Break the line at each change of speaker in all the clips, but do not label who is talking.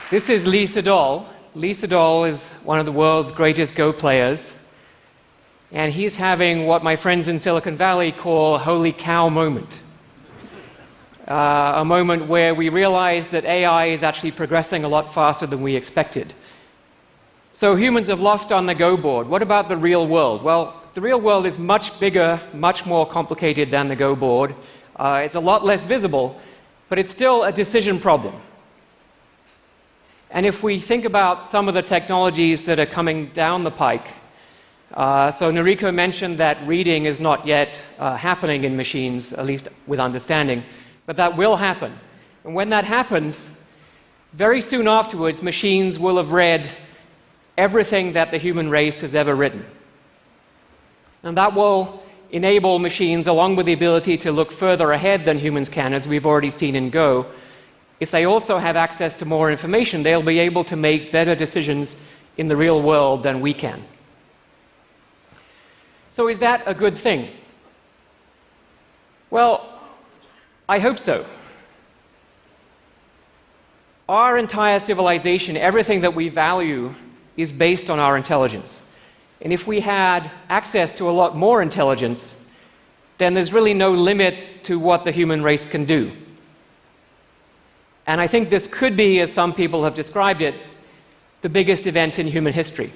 This is Lee Sedol. Lee Sedol is one of the world's greatest Go players, and he's having what my friends in Silicon Valley call a holy cow moment. A moment where we realize that AI is actually progressing a lot faster than we expected. So humans have lost on the Go board. What about the real world? Well, the real world is much bigger, much more complicated than the Go board. It's a lot less visible, but it's still a decision problem. And if we think about some of the technologies that are coming down the pike, so Noriko mentioned that reading is not yet happening in machines, at least with understanding, but that will happen. And when that happens, very soon afterwards, machines will have read everything that the human race has ever written. And that will enable machines, along with the ability to look further ahead than humans can, as we've already seen in Go. If they also have access to more information, they'll be able to make better decisions in the real world than we can. So is that a good thing? Well, I hope so. Our entire civilization, everything that we value, is based on our intelligence. And if we had access to a lot more intelligence, then there's really no limit to what the human race can do. And I think this could be, as some people have described it, the biggest event in human history.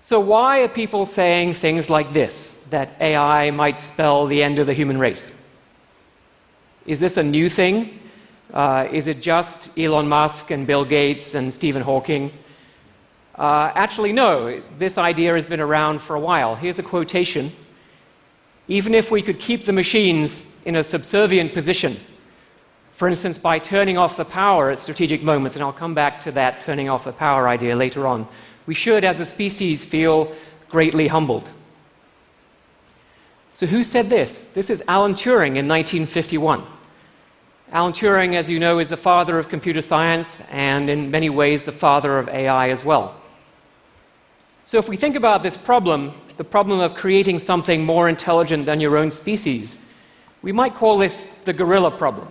So why are people saying things like this, that AI might spell the end of the human race? Is this a new thing? Is it just Elon Musk and Bill Gates and Stephen Hawking? Actually, no. This idea has been around for a while. Here's a quotation. Even if we could keep the machines in a subservient position, for instance, by turning off the power at strategic moments, and I'll come back to that turning off the power idea later on, we should, as a species, feel greatly humbled. So who said this? This is Alan Turing in 1951. Alan Turing, as you know, is the father of computer science and in many ways the father of AI as well. So if we think about this problem, the problem of creating something more intelligent than your own species, we might call this the gorilla problem.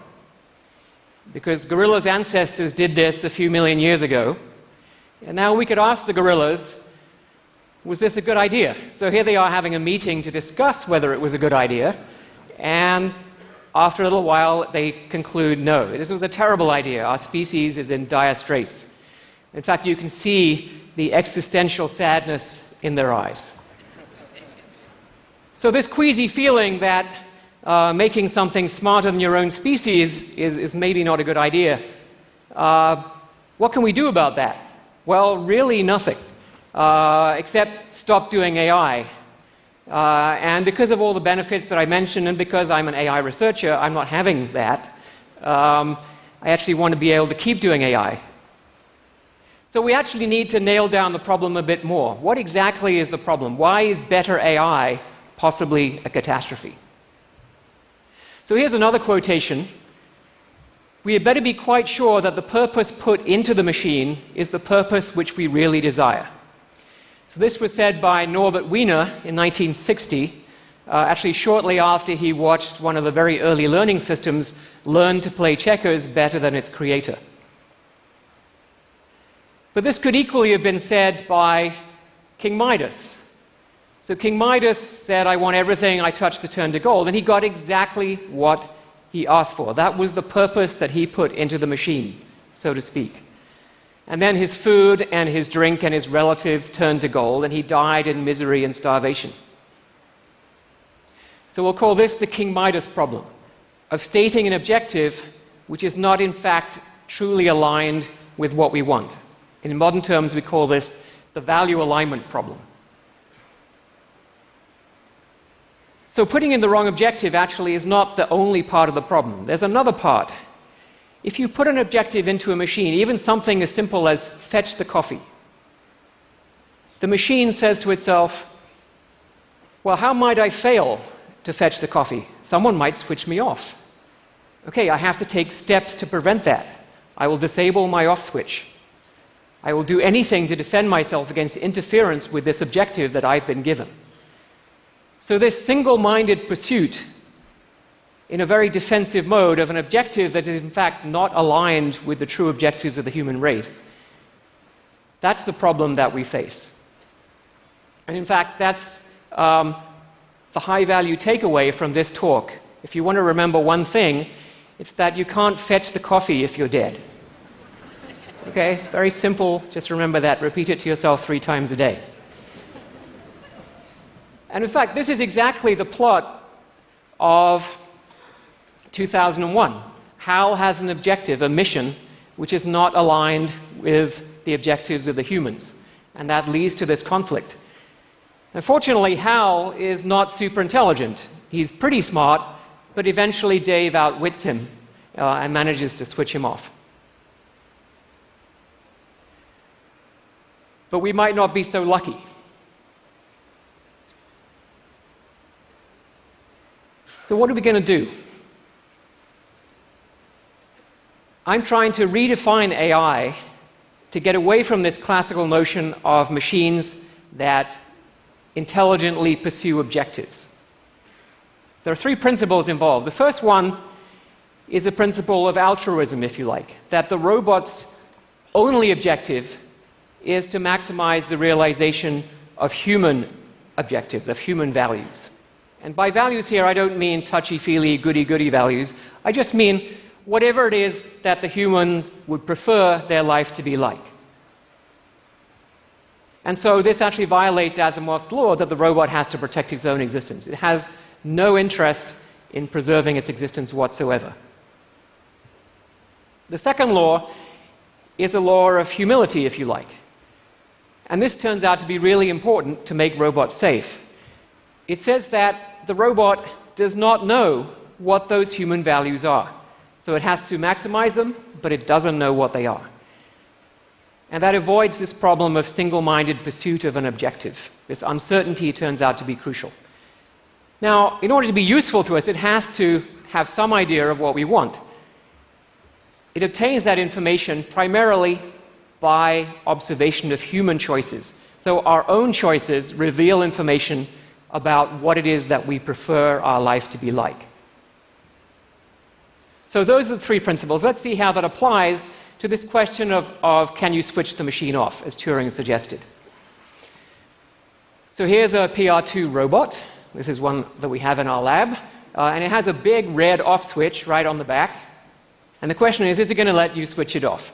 Because gorillas' ancestors did this a few million years ago, and now we could ask the gorillas, was this a good idea? So here they are having a meeting to discuss whether it was a good idea, and after a little while they conclude, no, this was a terrible idea. Our species is in dire straits. In fact, you can see the existential sadness in their eyes. So this queasy feeling that making something smarter than your own species is maybe not a good idea. What can we do about that? Well, really nothing, except stop doing AI. And because of all the benefits that I mentioned, and because I'm an AI researcher, I'm not having that. I actually want to be able to keep doing AI. So we actually need to nail down the problem a bit more. What exactly is the problem? Why is better AI possibly a catastrophe? So here's another quotation. We had better be quite sure that the purpose put into the machine is the purpose which we really desire. So this was said by Norbert Wiener in 1960, actually shortly after he watched one of the very early learning systems learn to play checkers better than its creator. But this could equally have been said by King Midas. So King Midas said, I want everything I touch to turn to gold, and he got exactly what he asked for. That was the purpose that he put into the machine, so to speak. And then his food and his drink and his relatives turned to gold, and he died in misery and starvation. So we'll call this the King Midas problem, of stating an objective which is not in fact truly aligned with what we want. In modern terms, we call this the value alignment problem. So putting in the wrong objective actually is not the only part of the problem. There's another part. If you put an objective into a machine, even something as simple as fetch the coffee, the machine says to itself, well, how might I fail to fetch the coffee? Someone might switch me off. Okay, I have to take steps to prevent that. I will disable my off switch. I will do anything to defend myself against interference with this objective that I've been given. So this single-minded pursuit in a very defensive mode of an objective that is in fact not aligned with the true objectives of the human race. That's the problem that we face. And in fact, that's the high-value takeaway from this talk. If you want to remember one thing, it's that you can't fetch the coffee if you're dead. Okay, it's very simple. Just remember that. Repeat it to yourself 3 times a day. And in fact, this is exactly the plot of 2001. HAL has an objective, a mission, which is not aligned with the objectives of the humans. And that leads to this conflict. Unfortunately, HAL is not super intelligent. He's pretty smart, but eventually Dave outwits him and manages to switch him off. But we might not be so lucky. So what are we going to do? I'm trying to redefine AI to get away from this classical notion of machines that intelligently pursue objectives. There are 3 principles involved. The first one is a principle of altruism, if you like, that the robot's only objective is to maximize the realization of human objectives, of human values. And by values here, I don't mean touchy-feely, goody-goody values. I just mean whatever it is that the human would prefer their life to be like. And so this actually violates Asimov's law that the robot has to protect its own existence. It has no interest in preserving its existence whatsoever. The second law is a law of humility, if you like. And this turns out to be really important to make robots safe. It says that the robot does not know what those human values are. So it has to maximize them, but it doesn't know what they are. And that avoids this problem of single-minded pursuit of an objective. This uncertainty turns out to be crucial. Now, in order to be useful to us, it has to have some idea of what we want. It obtains that information primarily by observation of human choices. So our own choices reveal information about what it is that we prefer our life to be like. So those are the 3 principles. Let's see how that applies to this question of can you switch the machine off, as Turing suggested. So here's a PR2 robot. This is one that we have in our lab. And it has a big red off switch right on the back. And the question is it going to let you switch it off?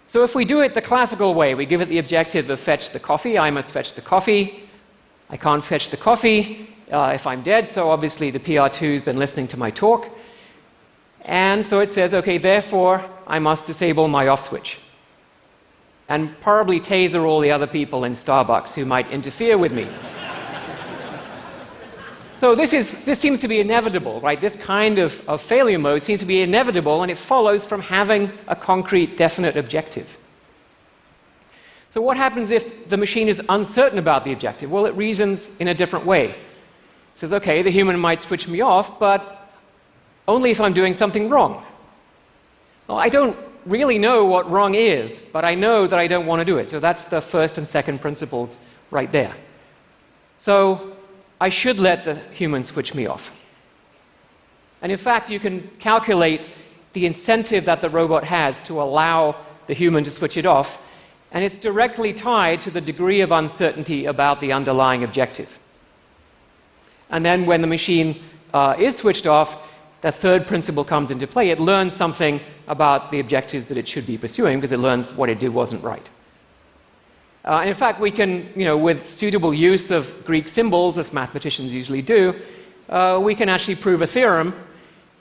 So if we do it the classical way, we give it the objective of fetch the coffee. I must fetch the coffee. I can't fetch the coffee if I'm dead, so obviously the PR2 has been listening to my talk. And so it says, okay, therefore, I must disable my off switch. And probably taser all the other people in Starbucks who might interfere with me. So this seems to be inevitable, right? This kind of failure mode seems to be inevitable, and it follows from having a concrete, definite objective. So what happens if the machine is uncertain about the objective? Well, it reasons in a different way. It says, okay, the human might switch me off, but only if I'm doing something wrong. Well, I don't really know what wrong is, but I know that I don't want to do it. So that's the first and second principles right there. So I should let the human switch me off. And in fact, you can calculate the incentive that the robot has to allow the human to switch it off, and it's directly tied to the degree of uncertainty about the underlying objective. And then when the machine is switched off, the third principle comes into play. It learns something about the objectives that it should be pursuing because it learns what it did wasn't right. And in fact, we can, with suitable use of Greek symbols, as mathematicians usually do, we can actually prove a theorem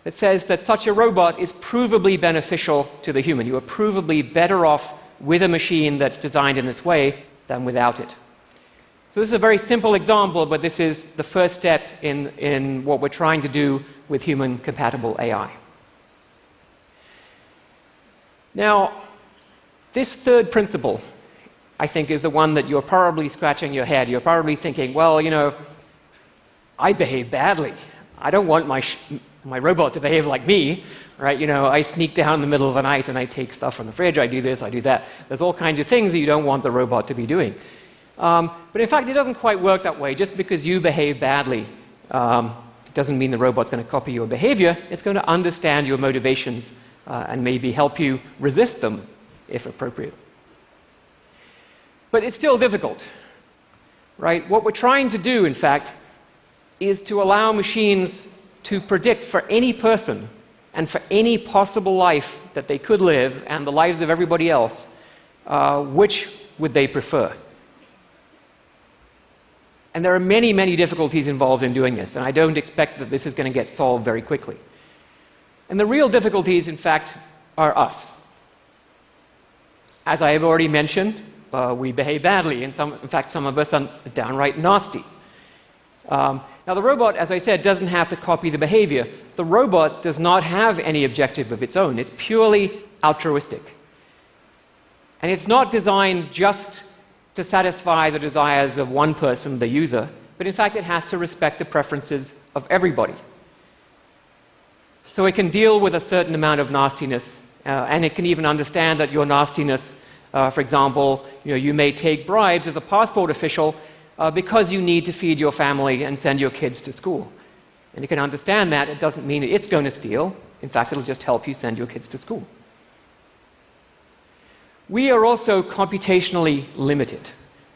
that says that such a robot is provably beneficial to the human. You are provably better off with a machine that's designed in this way than without it. So this is a very simple example, but this is the first step in what we're trying to do with human-compatible AI. Now, this third principle, I think, is the one that you're probably scratching your head. You're probably thinking, well, I behave badly. I don't want my robot to behave like me, right? I sneak down in the middle of the night and I take stuff from the fridge. I do this, I do that. There's all kinds of things that you don't want the robot to be doing. But in fact, it doesn't quite work that way. Just because you behave badly It doesn't mean the robot's going to copy your behavior. It's going to understand your motivations and maybe help you resist them if appropriate. But it's still difficult, right? What we're trying to do, in fact, is to allow machines to predict for any person and for any possible life that they could live and the lives of everybody else, which would they prefer? And there are many, many difficulties involved in doing this, and I don't expect that this is going to get solved very quickly. And the real difficulties, in fact, are us. As I have already mentioned, we behave badly, and in fact, some of us are downright nasty. Now, the robot, as I said, doesn't have to copy the behavior. The robot does not have any objective of its own. It's purely altruistic. And it's not designed just to satisfy the desires of one person, the user, but in fact, it has to respect the preferences of everybody. So it can deal with a certain amount of nastiness, and it can even understand that your nastiness, for example, you may take bribes as a passport official because you need to feed your family and send your kids to school. And you can understand that. It doesn't mean it's going to steal. In fact, it'll just help you send your kids to school. We are also computationally limited.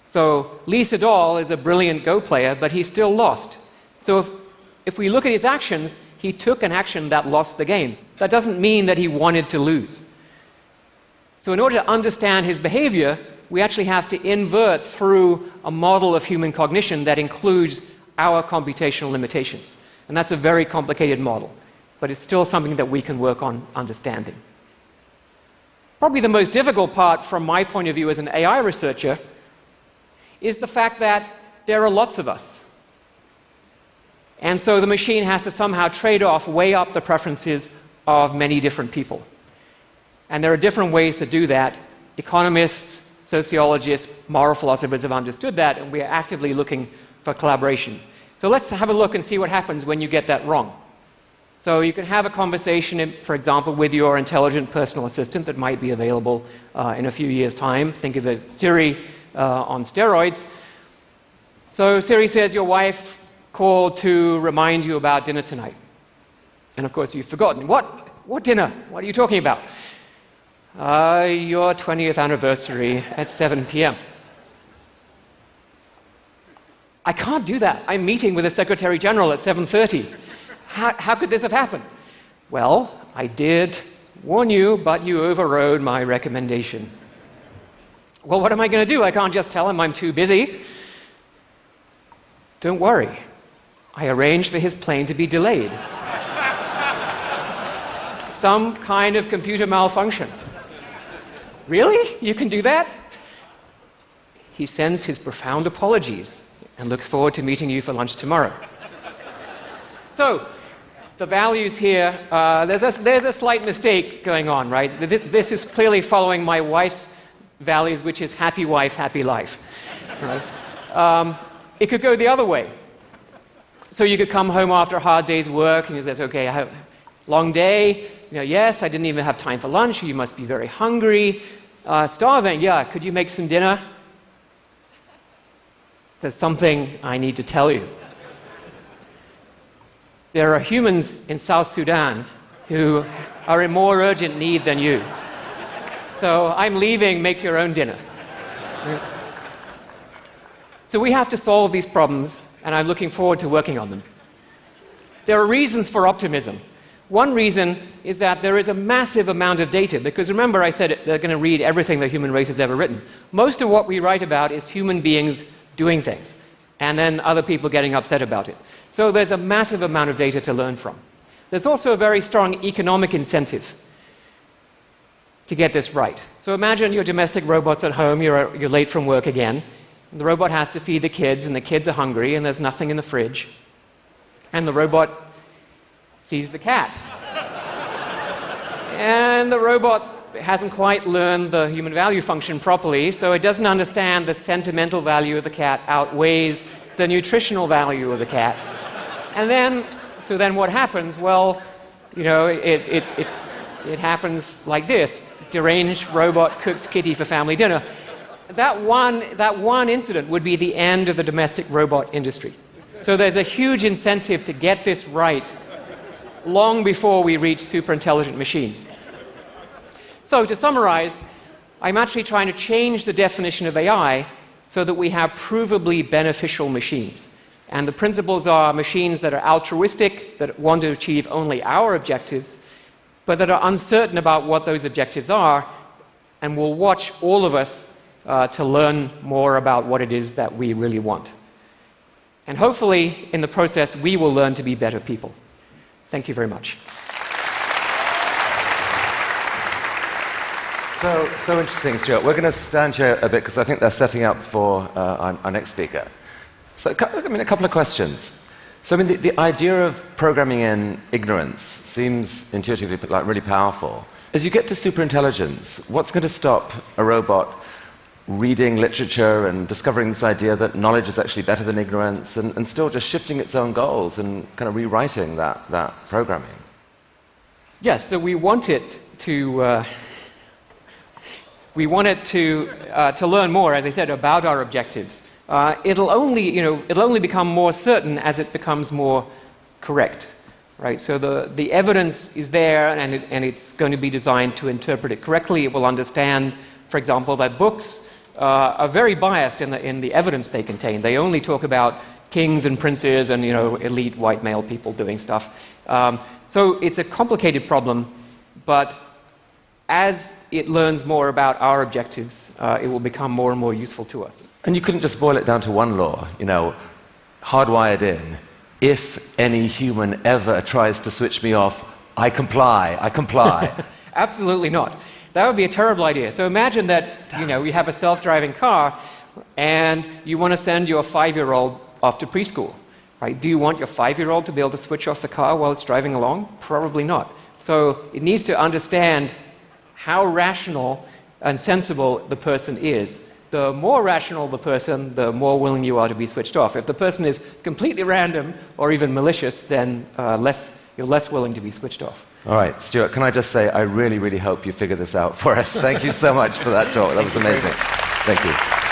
So Lee Sedol is a brilliant Go player, but he's still lost. So if we look at his actions, he took an action that lost the game. That doesn't mean that he wanted to lose. So in order to understand his behavior, we actually have to invert through a model of human cognition that includes our computational limitations. And that's a very complicated model, but it's still something that we can work on understanding. Probably the most difficult part from my point of view as an AI researcher is the fact that there are lots of us. And so the machine has to somehow trade off, weigh up the preferences of many different people. And there are different ways to do that. Economists, sociologists, moral philosophers have understood that, and we are actively looking for collaboration. So let's have a look and see what happens when you get that wrong. So you can have a conversation, for example, with your intelligent personal assistant that might be available in a few years' time. Think of it as Siri on steroids. So Siri says your wife called to remind you about dinner tonight. And of course you've forgotten. What dinner? What are you talking about? Your 20th anniversary at 7 p.m. I can't do that. I'm meeting with the Secretary General at 7:30. How could this have happened? Well, I did warn you, but you overrode my recommendation. Well, what am I going to do? I can't just tell him I'm too busy. Don't worry. I arranged for his plane to be delayed. Some kind of computer malfunction. Really? You can do that? He sends his profound apologies and looks forward to meeting you for lunch tomorrow. So, the values here, there's a slight mistake going on, right? This is clearly following my wife's values, which is happy wife, happy life. Right? It could go the other way. So you could come home after a hard day's work and you say, okay, I have a long day. Yes, I didn't even have time for lunch. You must be very hungry. Starving, yeah, could you make some dinner? There's something I need to tell you. There are humans in South Sudan who are in more urgent need than you. So I'm leaving, make your own dinner. So we have to solve these problems, and I'm looking forward to working on them. There are reasons for optimism. One reason is that there is a massive amount of data, because remember I said they're going to read everything the human race has ever written. Most of what we write about is human beings doing things, and then other people getting upset about it. So there's a massive amount of data to learn from. There's also a very strong economic incentive to get this right. So imagine your domestic robots at home, you're late from work again, and the robot has to feed the kids, and the kids are hungry, and there's nothing in the fridge. And the robot sees the cat. And the robot hasn't quite learned the human value function properly, so it doesn't understand the sentimental value of the cat outweighs the nutritional value of the cat. And then what happens? Well, it happens like this. Deranged robot cooks kitty for family dinner. That one incident would be the end of the domestic robot industry. So there's a huge incentive to get this right long before we reach superintelligent machines. So to summarize, I'm actually trying to change the definition of AI so that we have provably beneficial machines. And the principles are machines that are altruistic, that want to achieve only our objectives, but that are uncertain about what those objectives are, and will watch all of us to learn more about what it is that we really want. And hopefully, in the process, we will learn to be better people. Thank you very much.
So interesting, Stuart. We're going to stand here a bit because I think they're setting up for our next speaker. So, a couple of questions. So, the idea of programming in ignorance seems intuitively like really powerful. As you get to superintelligence, what's going to stop a robot reading literature and discovering this idea that knowledge is actually better than ignorance, and still just shifting its own goals and kind of rewriting that programming?
Yes, so we want it to learn more, as I said, about our objectives. It'll only become more certain as it becomes more correct, right? So the evidence is there, and it's going to be designed to interpret it correctly. It will understand, for example, that books are very biased in the evidence they contain. They only talk about kings and princes and elite white male people doing stuff. So it's a complicated problem, but as it learns more about our objectives, it will become more and more useful to us.
And you couldn't just boil it down to one law, hardwired in. If any human ever tries to switch me off, I comply, I comply.
Absolutely not. That would be a terrible idea. So imagine that, you have a self-driving car, and you want to send your 5-year-old off to preschool, right? Do you want your 5-year-old to be able to switch off the car while it's driving along? Probably not. So it needs to understand how rational and sensible the person is. The more rational the person, the more willing you are to be switched off. If the person is completely random or even malicious, then you're less willing to be switched off.
All right, Stuart, can I just say, I really, really hope you figure this out for us. Thank you so much for that talk. That was amazing. Thank you.